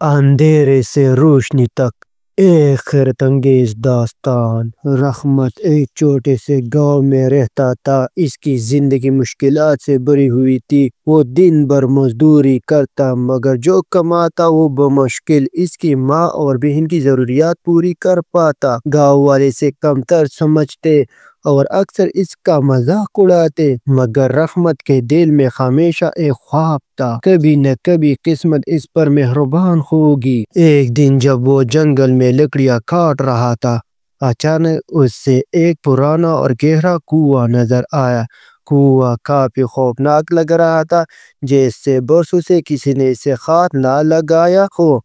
اندھیرے سے روشنی تک ایک حیرت انگیز داستان۔ رحمت ایک چھوٹے سے گاؤں میں رہتا تھا۔ اس کی زندگی مشکلات سے بھری ہوئی تھی۔ وہ دن بھر مزدوری کرتا مگر جو کماتا وہ بمشکل اس کی ماں اور بہن کی ضروریات پوری کر پاتا۔ گاؤں والے اسے کمتر سمجھتے اور اکثر اس کا مذاق اڑاتے، مگر رحمت کے دل میں ہمیشہ ایک خواب تھا، کبھی نہ کبھی قسمت اس پر مہربان ہوگی۔ ایک دن جب وہ جنگل میں لکڑیاں کاٹ رہا تھا، اچانک اس سے ایک پرانا اور گہرا کنواں نظر آیا۔ کنواں کافی خوفناک لگ رہا تھا، جیسے برسوں سے کسی نے اسے ہاتھ نہ لگایا ہو۔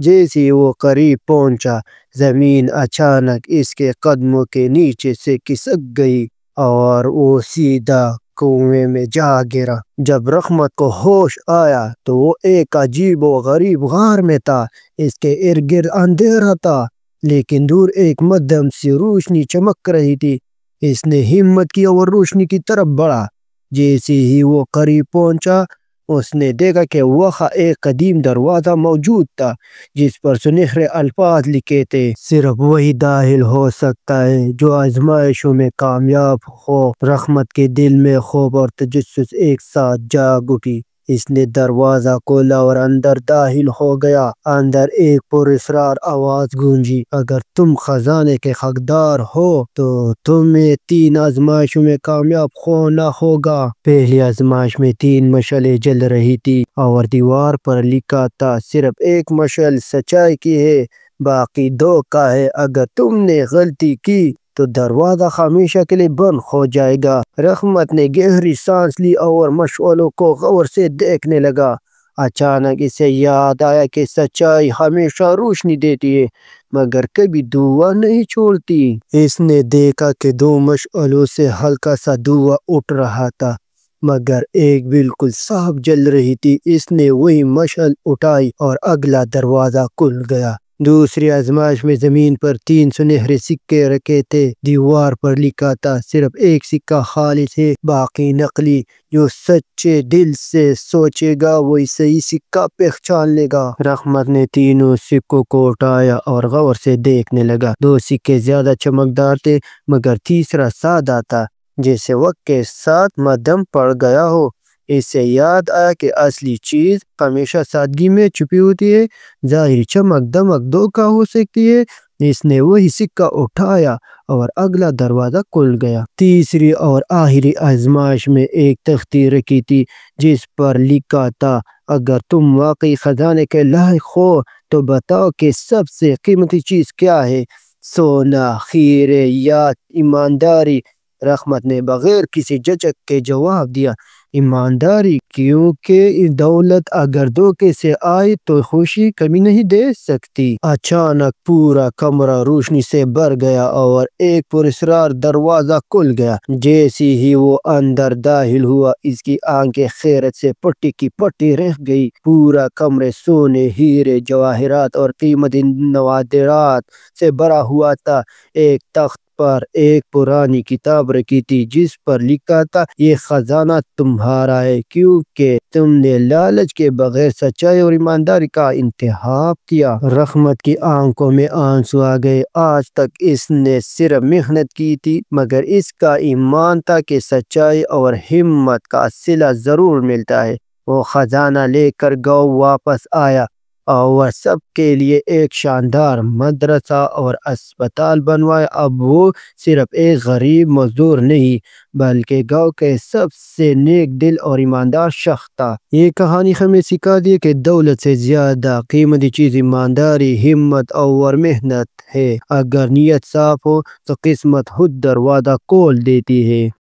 جیسے ہی وہ قریب پہنچا، زمین اچانک اس کے قدموں کے نیچے سے کھسک گئی اور وہ سیدھا کنویں میں جا گرا۔ جب رحمت کو ہوش آیا تو وہ ایک عجیب و غریب غار میں تھا۔ اس کے ارد گرد اندھیرا تھا، لیکن دور ایک مدھم سی روشنی چمک رہی تھی۔ اس نے ہمت کی اور روشنی کی طرف بڑھا۔ جیسے ہی وہ قریب پہنچا، اس نے دیکھا کہ وہاں ایک قدیم دروازہ موجود تھا، جس پر سنہرے الفاظ لکھے تھے: صرف وہی داخل ہو سکتا ہے جو آزمائشوں میں کامیاب ہو۔ رحمت کے دل میں خوف اور تجسس ایک ساتھ جاگ اٹھی۔ اس نے دروازہ کھولا اور اندر داخل ہو گیا۔ اندر ایک پراسرار آواز گونجی: اگر تم خزانے کے حقدار ہو تو تمہیں 3 آزمائشوں میں کامیاب ہونا ہوگا۔ پہلی آزمائش میں 3 مشعلیں جل رہی تھی اور دیوار پر لکھا تھا: صرف ایک مشعل سچائی کی ہے، باقی دھوکہ ہے۔ اگر تم نے غلطی کی تو دروازہ ہمیشہ کے لیے بند ہو جائے گا۔ رحمت نے گہری سانس لی اور مشعلوں کو غور سے دیکھنے لگا۔ اچانک اسے یاد آیا کہ سچائی ہمیشہ روشنی دیتی ہے مگر کبھی دھواں نہیں چھوڑتی۔ اس نے دیکھا کہ 2 مشعلوں سے ہلکا سا دھواں اٹھ رہا تھا، مگر ایک بالکل صاف جل رہی تھی۔ اس نے وہی مشعل اٹھائی اور اگلا دروازہ کھل گیا۔ دوسری آزمائش میں زمین پر 3 سنہرے سکے رکھے تھے۔ دیوار پر لکھا تھا: صرف ایک سکہ خالص ہے، باقی نقلی۔ جو سچے دل سے سوچے گا وہی صحیح سکہ پہچان لے گا۔ رحمت نے تینوں سکوں کو اٹھایا اور غور سے دیکھنے لگا۔ 2 سکے زیادہ چمکدار تھے مگر تیسرا سادہ تھا، جیسے وقت کے ساتھ مدھم پڑ گیا ہو۔ اسے یاد آیا کہ اصلی چیز ہمیشہ سادگی میں چھپی ہوتی ہے۔ ظاہری چمک دمک دھوکہ ہو سکتی ہے۔ اس نے وہی سکہ اٹھایا اور اگلا دروازہ کھل گیا۔ تیسری اور آخری آزمائش میں ایک تختی رکھی تھی جس پر لکھا تھا: اگر تم واقعی خزانے کے لائق ہو تو بتاؤ کہ سب سے قیمتی چیز کیا ہے، سونا، ہیرے یا ایمانداری؟ رحمت نے بغیر کسی جھجک کے جواب دیا: ایمانداری، کیونکہ دولت اگر دھوکے سے آئے تو خوشی کبھی نہیں دے سکتی۔ اچانک پورا کمرہ روشنی سے بھر گیا اور ایک پراسرار دروازہ کھل گیا۔ جیسے ہی وہ اندر داخل ہوا، اس کی آنکھیں حیرت سے پٹی کی پٹی رہ گئی۔ پورا کمرہ سونے، ہیرے، جواہرات اور قیمتی نوادرات سے بھرا ہوا تھا۔ ایک تخت پر ایک پرانی کتاب رکھی تھی جس پر لکھا تھا: یہ خزانہ تمہارا ہے کیونکہ تم نے لالچ کے بغیر سچائی اور ایمانداری کا انتخاب کیا۔ رحمت کی آنکھوں میں آنسو آ گئے۔ آج تک اس نے صرف محنت کی تھی مگر اس کا ایمان تھا کہ سچائی اور ہمت کا صلہ ضرور ملتا ہے۔ وہ خزانہ لے کر گاؤں واپس آیا اور سب کے لیے ایک شاندار مدرسہ اور اسپتال بنوایا۔ اب وہ صرف ایک غریب مزدور نہیں بلکہ گاؤں کے سب سے نیک دل اور ایماندار شخص تھا۔ یہ کہانی ہمیں سکھاتی ہے کہ دولت سے زیادہ قیمتی چیز ایمانداری، ہمت اور محنت ہے۔ اگر نیت صاف ہو تو قسمت خود دروازہ کھول دیتی ہے۔